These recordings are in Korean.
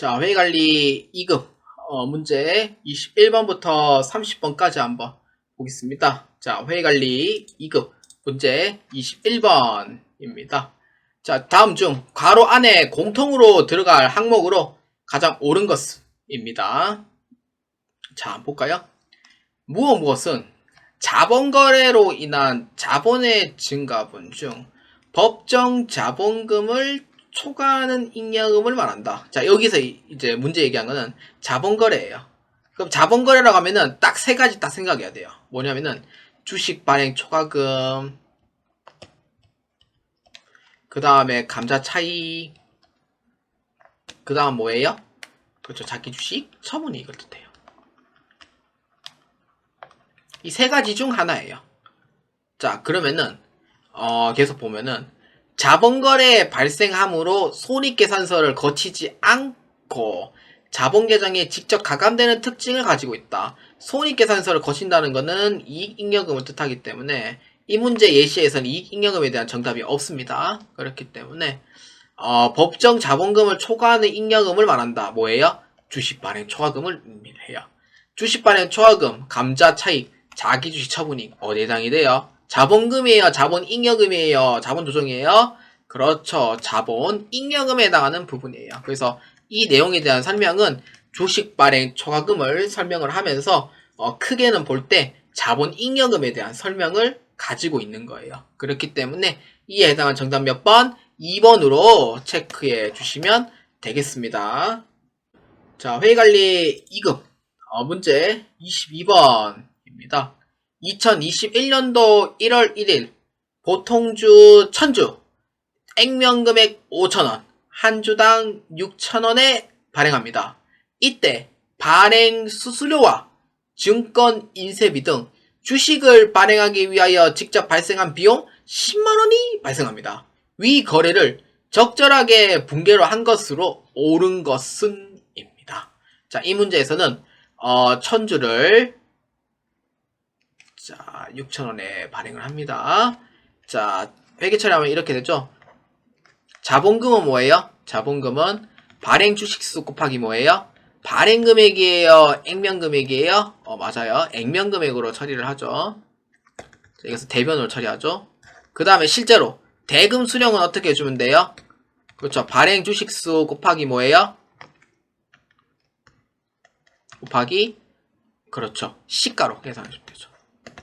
자, 회의관리 2급 문제 21번부터 30번까지 한번 보겠습니다. 자, 회의관리 2급 문제 21번입니다. 자, 다음 중 괄호 안에 공통으로 들어갈 항목으로 가장 옳은 것입니다. 자, 볼까요? 무엇은 자본거래로 인한 자본의 증가분 중 법정 자본금을 초과하는 잉여금을 말한다. 자, 여기서 이제 문제 얘기한 거는 자본거래예요. 그럼 자본거래라고 하면은 딱 세 가지 딱 생각해야 돼요. 뭐냐면은 주식 발행 초과금, 그 다음에 감자 차익, 그 다음 뭐예요? 그렇죠. 자기 주식 처분이 이걸 뜻해요. 이 세 가지 중 하나예요. 자, 그러면은 계속 보면은 자본거래 발생함으로 손익계산서를 거치지 않고 자본계정에 직접 가감되는 특징을 가지고 있다. 손익계산서를 거친다는 것은 이익잉여금을 뜻하기 때문에 이 문제 예시에서는 이익잉여금에 대한 정답이 없습니다. 그렇기 때문에 법정 자본금을 초과하는 잉여금을 말한다. 뭐예요? 주식발행 초과금을 의미해요. 주식발행 초과금, 감자 차익, 자기주식 처분익 어디에 해당이 돼요? 자본금이에요? 자본잉여금이에요? 자본조정이에요? 그렇죠. 자본잉여금에 해당하는 부분이에요. 그래서 이 내용에 대한 설명은 주식발행 초과금을 설명을 하면서 크게는 볼 때 자본잉여금에 대한 설명을 가지고 있는 거예요. 그렇기 때문에 이에 해당한 정답 몇 번? 2번으로 체크해 주시면 되겠습니다. 자, 회의관리 2급 문제 22번입니다. 2021년도 1월 1일 보통주 1000주 액면금액 5,000원 한 주당 6,000원에 발행합니다. 이때 발행 수수료와 증권 인쇄비 등 주식을 발행하기 위하여 직접 발생한 비용 10만원이 발생합니다. 위 거래를 적절하게 분계로 한 것으로 옳은 것은 입니다. 자, 이 문제에서는 1000주를 자, 6,000원에 발행을 합니다. 자, 회계 처리하면 이렇게 되죠. 자본금은 뭐예요? 자본금은 발행 주식수 곱하기 뭐예요? 발행 금액이에요? 액면 금액이에요? 맞아요. 액면 금액으로 처리를 하죠. 자, 이것은 대변으로 처리하죠. 그 다음에 실제로 대금 수령은 어떻게 해주면 돼요? 그렇죠. 발행 주식수 곱하기 뭐예요? 곱하기 그렇죠. 시가로 계산해주면 되죠.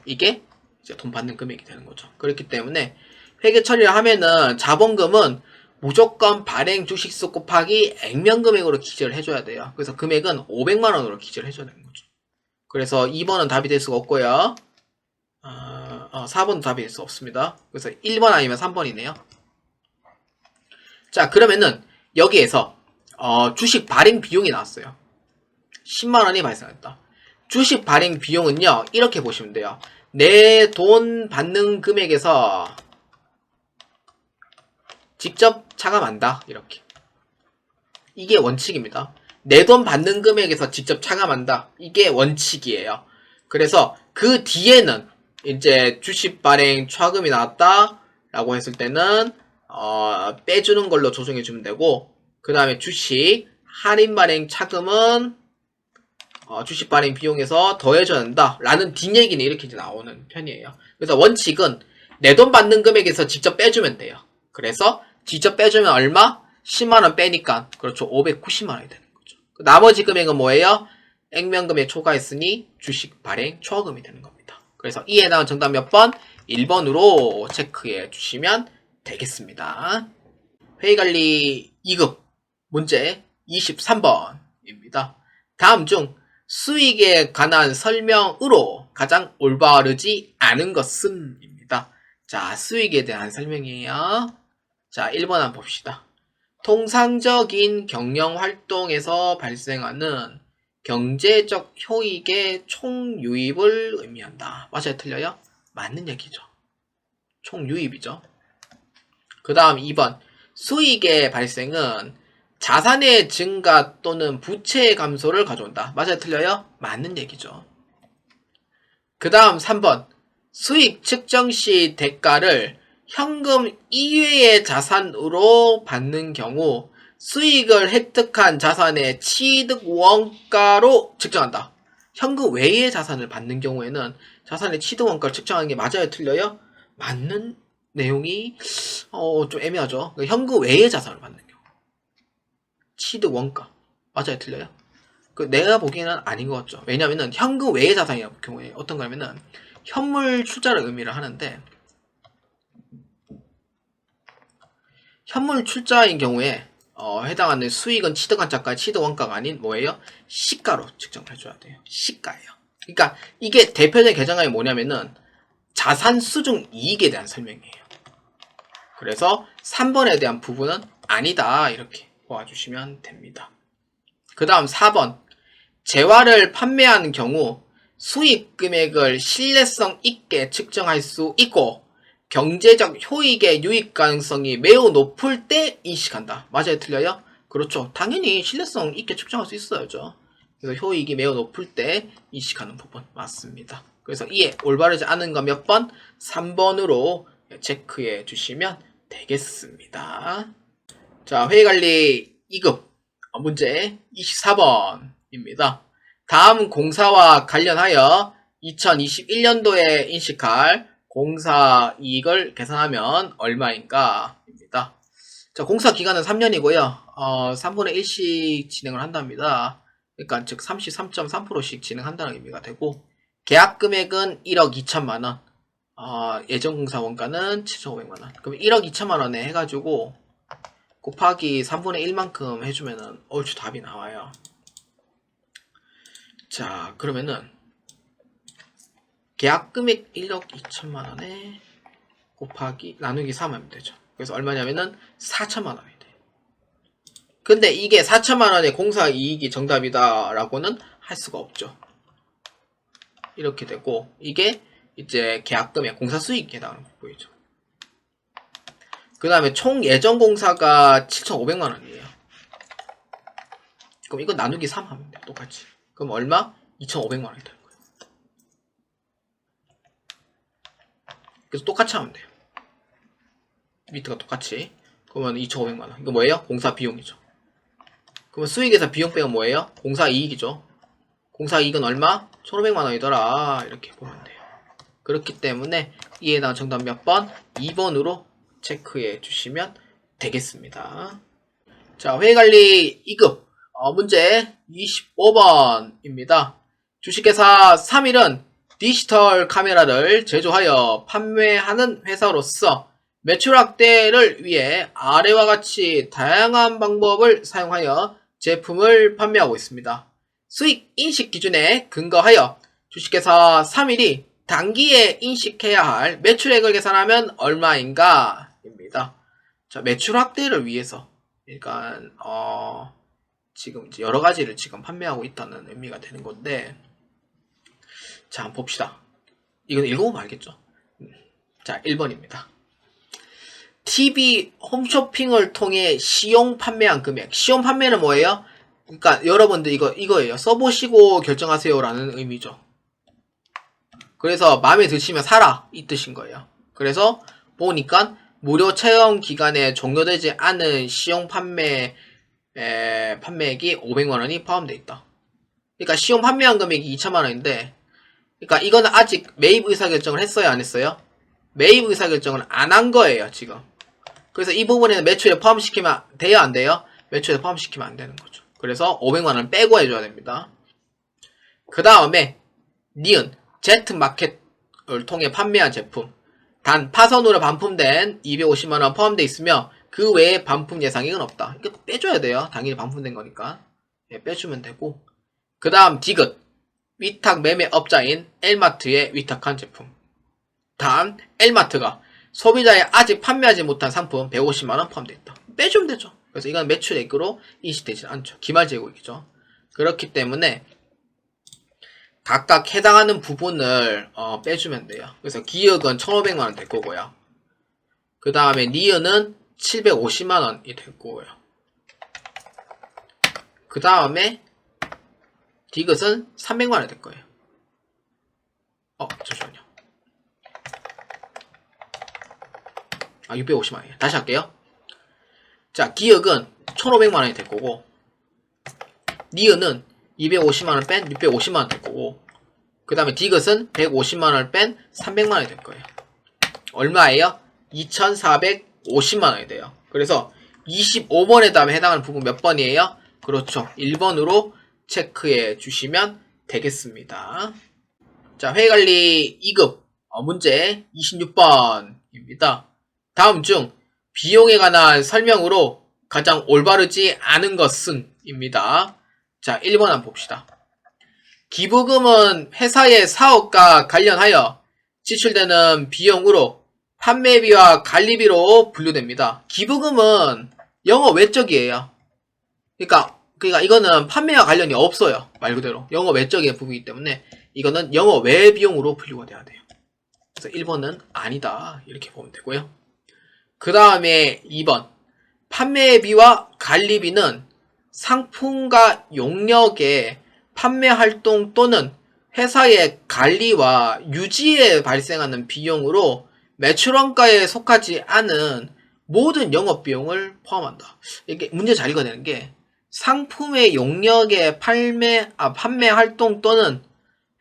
이게 이제 돈 받는 금액이 되는 거죠. 그렇기 때문에 회계 처리를 하면은 자본금은 무조건 발행 주식수 곱하기 액면 금액으로 기재를 해줘야 돼요. 그래서 금액은 500만원으로 기재를 해줘야 되는 거죠. 그래서 2번은 답이 될 수가 없고요. 4번도 답이 될 수 없습니다. 그래서 1번 아니면 3번이네요. 자, 그러면은 여기에서 주식 발행 비용이 나왔어요. 10만원이 발생했다. 주식 발행 비용은요, 이렇게 보시면 돼요. 내 돈 받는 금액에서 직접 차감한다. 이렇게. 이게 원칙입니다. 내 돈 받는 금액에서 직접 차감한다. 이게 원칙이에요. 그래서 그 뒤에는 이제 주식 발행 초과금이 나왔다. 라고 했을 때는 빼주는 걸로 조정해주면 되고, 그 다음에 주식 할인 발행 차금은 주식 발행 비용에서 더해줘야 한다 라는 뒷얘기는 이렇게 이제 나오는 편이에요. 그래서 원칙은 내 돈 받는 금액에서 직접 빼주면 돼요. 그래서 직접 빼주면 얼마? 10만원 빼니까 그렇죠. 590만원이 되는 거죠. 나머지 금액은 뭐예요? 액면금액 초과했으니 주식 발행 초과금이 되는 겁니다. 그래서 이에 해당한 정답 몇 번? 1번으로 체크해 주시면 되겠습니다. 회의관리 2급 문제 23번입니다. 다음 중 수익에 관한 설명으로 가장 올바르지 않은 것은 입니다. 자, 수익에 대한 설명이에요. 자, 1번 한번 봅시다. 통상적인 경영활동에서 발생하는 경제적 효익의 총유입을 의미한다. 맞아요? 틀려요? 맞는 얘기죠. 총유입이죠. 그 다음 2번. 수익의 발생은 자산의 증가 또는 부채의 감소를 가져온다. 맞아요? 틀려요? 맞는 얘기죠. 그 다음 3번. 수익 측정 시 대가를 현금 이외의 자산으로 받는 경우 수익을 획득한 자산의 취득 원가로 측정한다. 현금 외의 자산을 받는 경우에는 자산의 취득 원가를 측정하는 게 맞아요? 틀려요? 맞는 내용이 좀 애매하죠. 현금 외의 자산을 받는 경우. 취득 원가. 맞아요? 틀려요? 내가 보기에는 아닌 것 같죠. 왜냐면은 현금 외의 자산의 경우에 어떤 거냐면은 현물 출자를 의미를 하는데 현물 출자인 경우에 해당하는 수익은 취득한 자가의 취득 원가가 아닌 뭐예요? 시가로 측정해줘야 돼요. 시가예요. 그러니까 이게 대표적인 계산감이 뭐냐면은 자산 수중 이익에 대한 설명이에요. 그래서 3번에 대한 부분은 아니다 이렇게 보아주시면 됩니다. 그 다음 4번 재화를 판매하는 경우 수익 금액을 신뢰성 있게 측정할 수 있고 경제적 효익의 유익 가능성이 매우 높을 때 인식한다. 맞아요? 틀려요? 그렇죠. 당연히 신뢰성 있게 측정할 수 있어야죠. 그래서 효익이 매우 높을 때 인식하는 부분 맞습니다. 그래서 이에 올바르지 않은 거 몇 번? 3번으로 체크해 주시면 되겠습니다. 자, 회의관리 2급 문제 24번입니다. 다음 공사와 관련하여 2021년도에 인식할 공사 이익을 계산하면 얼마인가? 입니다. 자, 공사 기간은 3년이고요. 3분의 1씩 진행을 한답니다. 그러니까 즉 33.3%씩 진행한다는 의미가 되고 계약 금액은 1억 2천만 원. 예전 공사 원가는 7,500만 원. 그럼 1억 2천만 원에 해가지고 곱하기 3분의 1만큼 해주면은 얼추 답이 나와요. 자, 그러면은 계약 금액 1억 2천만 원에 곱하기 나누기 3 하면 되죠. 그래서 얼마냐면은 4천만 원이 돼요. 근데 이게 4천만 원의 공사 이익이 정답이다 라고는 할 수가 없죠. 이렇게 되고 이게 이제 계약 금액 공사 수익에 해당하는 거 보이죠. 그 다음에 총 예전 공사가 7,500만 원이에요. 그럼 이거 나누기 3 하면 돼요. 똑같이. 그럼 얼마? 2,500만 원이 되는 거예요. 그래서 똑같이 하면 돼요. 밑에가 똑같이. 그러면 2,500만 원. 이거 뭐예요? 공사 비용이죠. 그러면 수익에서 비용 빼면 뭐예요? 공사 이익이죠. 공사 이익은 얼마? 1,500만 원이더라. 이렇게 보면 돼요. 그렇기 때문에 이에 해당하는 정답 몇 번? 2번으로 체크해 주시면 되겠습니다. 자, 회계관리 2급 문제 25번입니다. 주식회사 3일은 디지털 카메라를 제조하여 판매하는 회사로서 매출 확대를 위해 아래와 같이 다양한 방법을 사용하여 제품을 판매하고 있습니다. 수익 인식 기준에 근거하여 주식회사 3일이 단기에 인식해야 할 매출액을 계산하면 얼마인가? 입니다. 자, 매출 확대를 위해서 그러니까 지금 이제 여러 가지를 지금 판매하고 있다는 의미가 되는 건데, 자, 한번 봅시다. 이건 읽어보면 알겠죠? 자, 1번입니다. TV 홈쇼핑을 통해 시용 판매한 금액. 시용 판매는 뭐예요? 그러니까 여러분들 이거예요. 써보시고 결정하세요라는 의미죠. 그래서 마음에 드시면 사라 이 뜻인 거예요. 그래서 보니까 무료 체험 기간에 종료되지 않은 시용 판매액이 500만 원이 포함되어 있다. 그러니까 시용 판매한 금액이 2천만 원인데, 그러니까 이거는 아직 매입 의사결정을 했어요, 안 했어요? 매입 의사결정을 안 한 거예요, 지금. 그래서 이 부분에는 매출에 포함시키면 돼요, 안 돼요? 매출에 포함시키면 안 되는 거죠. 그래서 500만 원 빼고 해줘야 됩니다. 그 다음에 니은 Z마켓을 통해 판매한 제품, 단 파선으로 반품된 250만 원 포함되어 있으며 그 외에 반품 예상액은 없다. 이거 빼줘야 돼요. 당연히 반품된 거니까. 빼주면 되고, 그 다음 디귿 위탁 매매업자인 L마트에 위탁한 제품. 단 L마트가 소비자에 아직 판매하지 못한 상품 150만원 포함되어 있다. 빼주면 되죠. 그래서 이건 매출액으로 인식되지 않죠. 기말재고액이죠. 그렇기 때문에 각각 해당하는 부분을 빼주면 돼요. 그래서 기역은 1,500만원 될 거고요. 그 다음에 니은은 750만원이 될 거고요. 그 다음에 디귿은 300만원 될 거예요. 잠시만요. 650만원이에요. 다시 할게요. 자, 기역은 1,500만원이 될 거고, 니은은 250만원 뺀 650만원 될 거고, 그 다음에 디귿은 150만원을 뺀 300만원이 될 거예요. 얼마예요? 2,450만원이 돼요. 그래서 25번에 다음에 해당하는 부분 몇 번이에요? 그렇죠. 1번으로 체크해 주시면 되겠습니다. 자, 회계관리 2급 문제 26번입니다. 다음 중 비용에 관한 설명으로 가장 올바르지 않은 것은 입니다. 자, 1번 한번 봅시다. 기부금은 회사의 사업과 관련하여 지출되는 비용으로 판매비와 관리비로 분류됩니다. 기부금은 영업 외적이에요. 그러니까 이거는 판매와 관련이 없어요. 말 그대로 영업 외적인 부분이기 때문에 이거는 영업 외 비용으로 분류가 돼야 돼요. 그래서 1번은 아니다 이렇게 보면 되고요. 그 다음에 2번 판매비와 관리비는 상품과 용역의 판매 활동 또는 회사의 관리와 유지에 발생하는 비용으로 매출원가에 속하지 않은 모든 영업비용을 포함한다. 이게 문제 잘 읽어야 되는 게 상품의 용역의 판매 활동 또는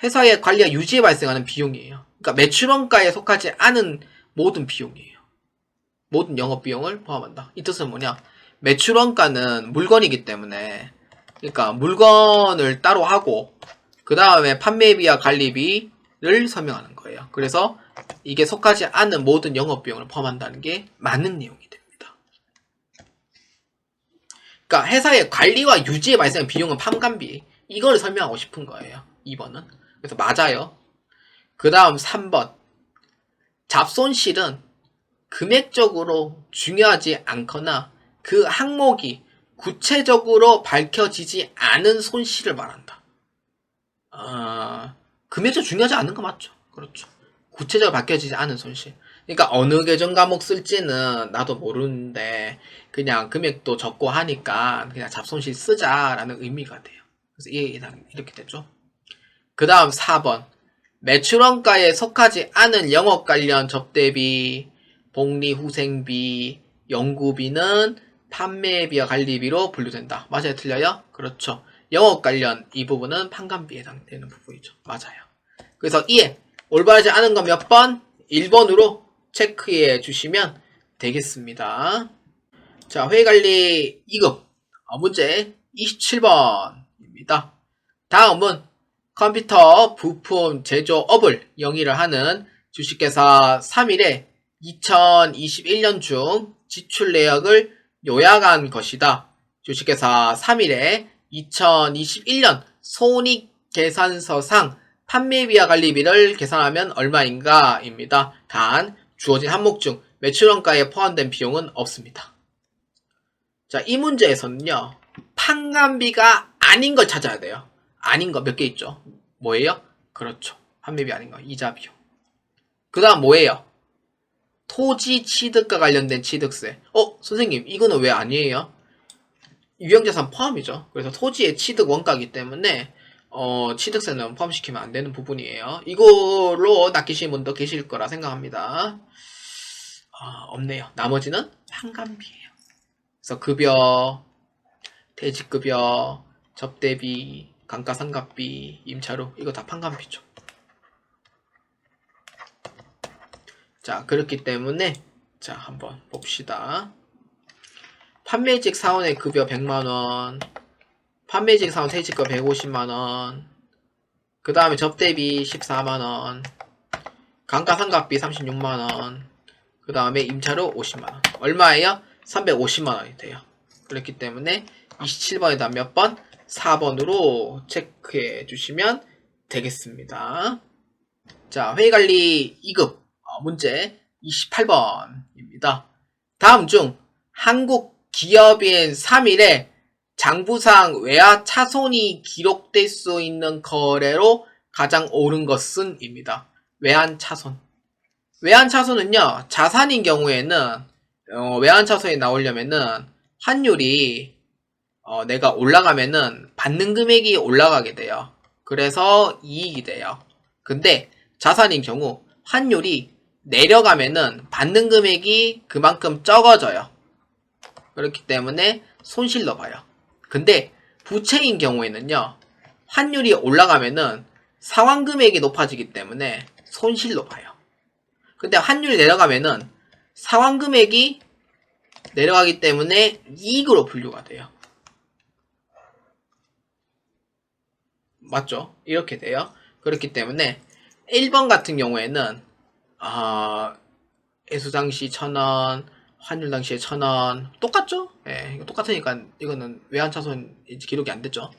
회사의 관리와 유지에 발생하는 비용이에요. 그러니까 매출원가에 속하지 않은 모든 비용이에요. 모든 영업비용을 포함한다. 이 뜻은 뭐냐? 매출원가는 물건이기 때문에 그러니까 물건을 따로 하고 그 다음에 판매비와 관리비를 설명하는 거예요. 그래서 이게 속하지 않은 모든 영업비용을 포함한다는 게 맞는 내용이 됩니다. 그러니까 회사의 관리와 유지에 발생한 비용은 판관비 이걸 설명하고 싶은 거예요. 2번은. 그래서 맞아요. 그 다음 3번 잡손실은 금액적으로 중요하지 않거나 그 항목이 구체적으로 밝혀지지 않은 손실을 말한다. 금액적으로 중요하지 않은 거 맞죠? 그렇죠. 구체적으로 밝혀지지 않은 손실. 그러니까 어느 계정 과목 쓸지는 나도 모르는데 그냥 금액도 적고 하니까 그냥 잡손실 쓰자라는 의미가 돼요. 그래서 이렇게 되죠. 그 다음 4번 매출원가에 속하지 않은 영업 관련 접대비, 복리후생비, 연구비는 판매비와 관리비로 분류된다. 맞아요? 틀려요? 그렇죠. 영업 관련 이 부분은 판관비에 해당되는 부분이죠. 맞아요. 그래서 이에 올바르지 않은 건 몇 번? 1번으로 체크해 주시면 되겠습니다. 자, 회계관리 2급 문제 27번입니다. 다음은 컴퓨터 부품 제조업을 영위를 하는 주식회사 3일에 2021년 중 지출 내역을 요약한 것이다. 주식회사 3일에 2021년 손익계산서상 판매비와 관리비를 계산하면 얼마인가 입니다. 단 주어진 항목 중 매출원가에 포함된 비용은 없습니다. 자, 이 문제에서는요. 판관비가 아닌 걸 찾아야 돼요. 아닌 거 몇 개 있죠. 뭐예요? 그렇죠. 판매비 아닌 거 이자 비용. 그 다음 뭐예요? 토지 취득과 관련된 취득세. 선생님 이거는 왜 아니에요? 유형자산 포함이죠. 그래서 토지의 취득 원가이기 때문에 취득세는 포함시키면 안 되는 부분이에요. 이걸로 낚이신 분도 계실 거라 생각합니다. 없네요. 나머지는 판관비예요. 그래서 급여, 퇴직급여, 접대비, 감가상각비, 임차료 이거 다 판관비죠. 자, 그렇기 때문에 자, 한번 봅시다. 판매직 사원의 급여 100만원, 판매직 사원 퇴직급 150만원, 그 다음에 접대비 14만원, 감가상각비 36만원, 그 다음에 임차료 50만원. 얼마예요? 350만원이 돼요. 그렇기 때문에 27번에다 몇 번? 4번으로 체크해 주시면 되겠습니다. 자, 회계관리 2급 문제 28번입니다. 다음 중 한국 기업인 3일에 장부상 외화 차손이 기록될 수 있는 거래로 가장 옳은 것은 입니다. 외환차손. 외환차손은요, 자산인 경우에는 외환차손이 나오려면은 환율이 내가 올라가면은 받는 금액이 올라가게 돼요. 그래서 이익이 돼요. 근데 자산인 경우 환율이 내려가면은 받는 금액이 그만큼 적어져요. 그렇기 때문에 손실로 봐요. 근데 부채인 경우에는요, 환율이 올라가면은 상환금액이 높아지기 때문에 손실로 봐요. 근데 환율이 내려가면은 상환금액이 내려가기 때문에 이익으로 분류가 돼요. 맞죠? 이렇게 돼요. 그렇기 때문에 1번 같은 경우에는 애수 당시 1,000원, 환율 당시에 1,000원 똑같죠? 예, 이거 똑같으니까 이거는 외환차손 기록이 안 됐죠.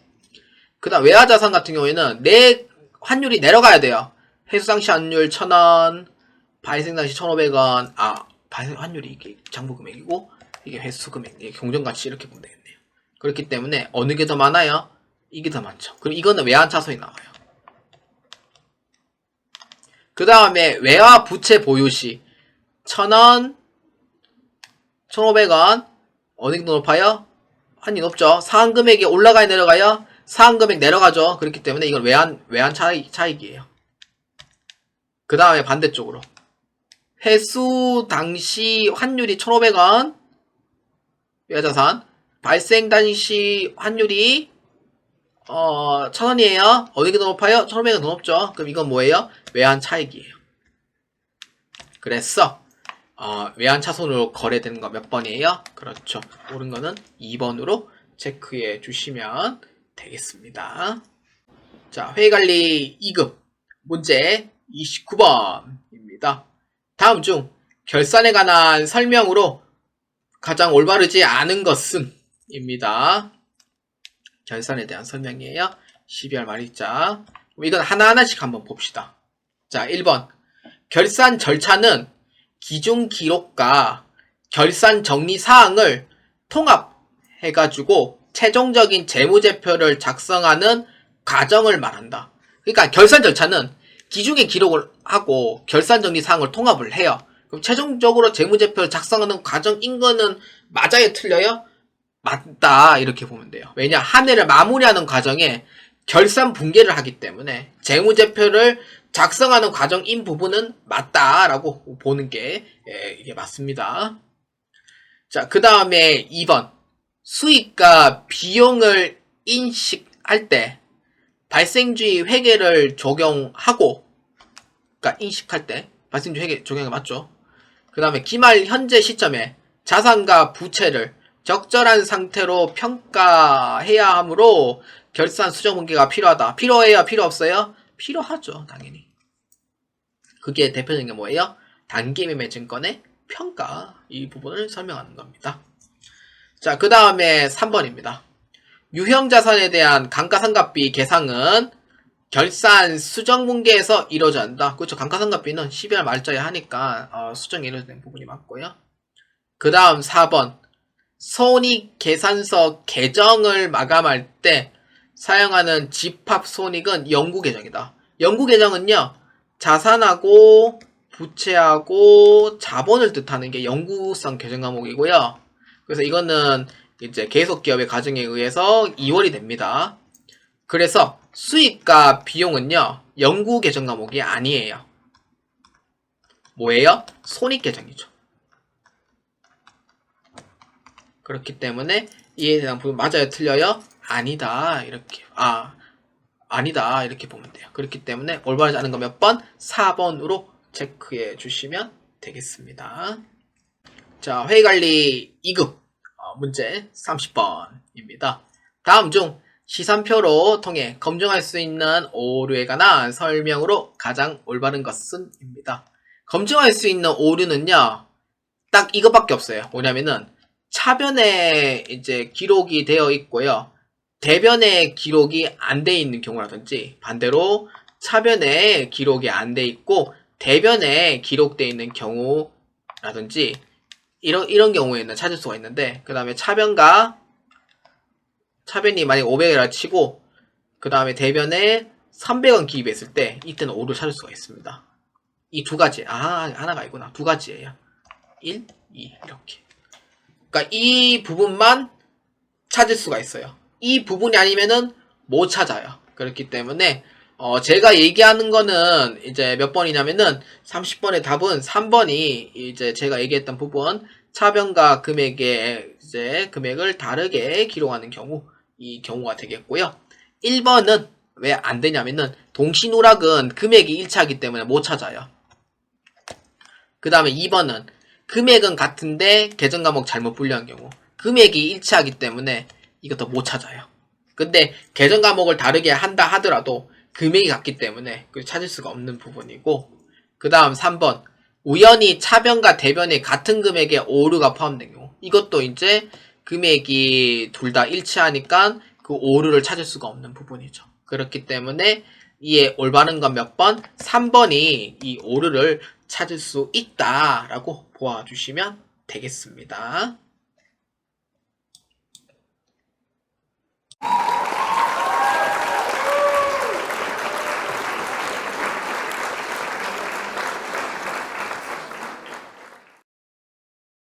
그 다음 외화자산 같은 경우에는 내 환율이 내려가야 돼요. 회수 당시 환율 1,000원, 발생 당시 1,500원, 발생 환율이 이게 장부 금액이고 이게 회수 금액, 이게 경정가치 이렇게 보면 되겠네요. 그렇기 때문에 어느 게 더 많아요? 이게 더 많죠. 그럼 이거는 외환차손이 나와요. 그 다음에 외화 부채 보유시 1,000원, 1,500원 어느 게 더 높아요? 환율이 높죠. 상환금액이 올라가야 내려가요? 상환금액 내려가죠. 그렇기 때문에 이건 외환 차익이에요. 그 다음에 반대쪽으로 회수 당시 환율이 1,500원 외화자산, 발생 당시 환율이 1,000원이에요. 어느 게 더 높아요? 1,500원 더 높죠. 그럼 이건 뭐예요? 외환 차익이에요. 그래서 외환 차손으로 거래되는 거 몇 번이에요? 그렇죠. 옳은 거는 2번으로 체크해 주시면 되겠습니다. 자, 회의관리 2급 문제 29번입니다. 다음 중 결산에 관한 설명으로 가장 올바르지 않은 것은 입니다. 결산에 대한 설명이에요. 12월 말일자. 이건 하나하나씩 한번 봅시다. 자, 1번. 결산 절차는 기준 기록과 결산 정리 사항을 통합해가지고 최종적인 재무제표를 작성하는 과정을 말한다. 그러니까 결산 절차는 기준의 기록을 하고 결산 정리 사항을 통합을 해요. 그럼 최종적으로 재무제표를 작성하는 과정인 거는 맞아요? 틀려요? 맞다. 이렇게 보면 돼요. 왜냐? 한 해를 마무리하는 과정에 결산 분계를 하기 때문에 재무제표를 작성하는 과정인 부분은 맞다라고 보는 게 이게 맞습니다. 자, 그 다음에 2번. 수익과 비용을 인식할 때 발생주의 회계를 적용하고, 그러니까 인식할 때 발생주의 회계 적용이 맞죠? 그 다음에 기말 현재 시점에 자산과 부채를 적절한 상태로 평가해야 하므로 결산 수정 분계가 필요하다. 필요해요? 필요 없어요? 필요하죠, 당연히. 그게 대표적인 게 뭐예요? 단기매매 증권의 평가, 이 부분을 설명하는 겁니다. 자, 그 다음에 3번입니다. 유형자산에 대한 감가상각비 계상은 결산 수정분계에서 이루어져야 한다. 그렇죠. 감가상각비는 12월 말자에 하니까 수정이 이루어지는 부분이 맞고요. 그 다음 4번. 손익계산서 계정을 마감할 때 사용하는 집합손익은 영구계정이다. 영구계정은요, 자산하고 부채하고 자본을 뜻하는 게 영구성 계정 과목이고요. 그래서 이거는 이제 계속기업의 가정에 의해서 2월이 됩니다. 그래서 수익과 비용은요, 영구계정 과목이 아니에요. 뭐예요? 손익계정이죠. 그렇기 때문에 이에 대한 부분 맞아요? 틀려요? 아니다. 이렇게 아니다. 이렇게 보면 돼요. 그렇기 때문에 올바르지 않은 거 몇 번? 4번으로 체크해 주시면 되겠습니다. 자, 회의관리 2급 문제 30번입니다. 다음 중 시산표로 통해 검증할 수 있는 오류에 관한 설명으로 가장 올바른 것은? 입니다. 검증할 수 있는 오류는요, 딱 이것밖에 없어요. 뭐냐면은 차변에 이제 기록이 되어 있고요. 대변에 기록이 안 돼 있는 경우라든지, 반대로 차변에 기록이 안 돼 있고 대변에 기록되어 있는 경우라든지, 이런 경우에는 찾을 수가 있는데, 그 다음에 차변이 만약 500이라 치고 그 다음에 대변에 300원 기입했을 때 이때는 오류를 찾을 수가 있습니다. 이 두 가지, 하나가 아니구나. 두 가지예요. 1, 2 이렇게. 그러니까 이 부분만 찾을 수가 있어요. 이 부분이 아니면은 못 찾아요. 그렇기 때문에 제가 얘기하는 거는 이제 몇 번이냐면은 30번의 답은 3번이 이제 제가 얘기했던 부분 차변과 금액의 이제 금액을 다르게 기록하는 경우 이 경우가 되겠고요. 1번은 왜 안 되냐면은 동시누락은 금액이 일치하기 때문에 못 찾아요. 그 다음에 2번은 금액은 같은데 계정 과목 잘못 분류한 경우 금액이 일치하기 때문에 이것도 못 찾아요. 근데 계정 과목을 다르게 한다 하더라도 금액이 같기 때문에 찾을 수가 없는 부분이고, 그 다음 3번 우연히 차변과 대변에 같은 금액의 오류가 포함된 경우 이것도 이제 금액이 둘 다 일치하니까 그 오류를 찾을 수가 없는 부분이죠. 그렇기 때문에 이에 올바른 건 몇 번? 3번이 이 오류를 찾을 수 있다라고 보아주시면 되겠습니다.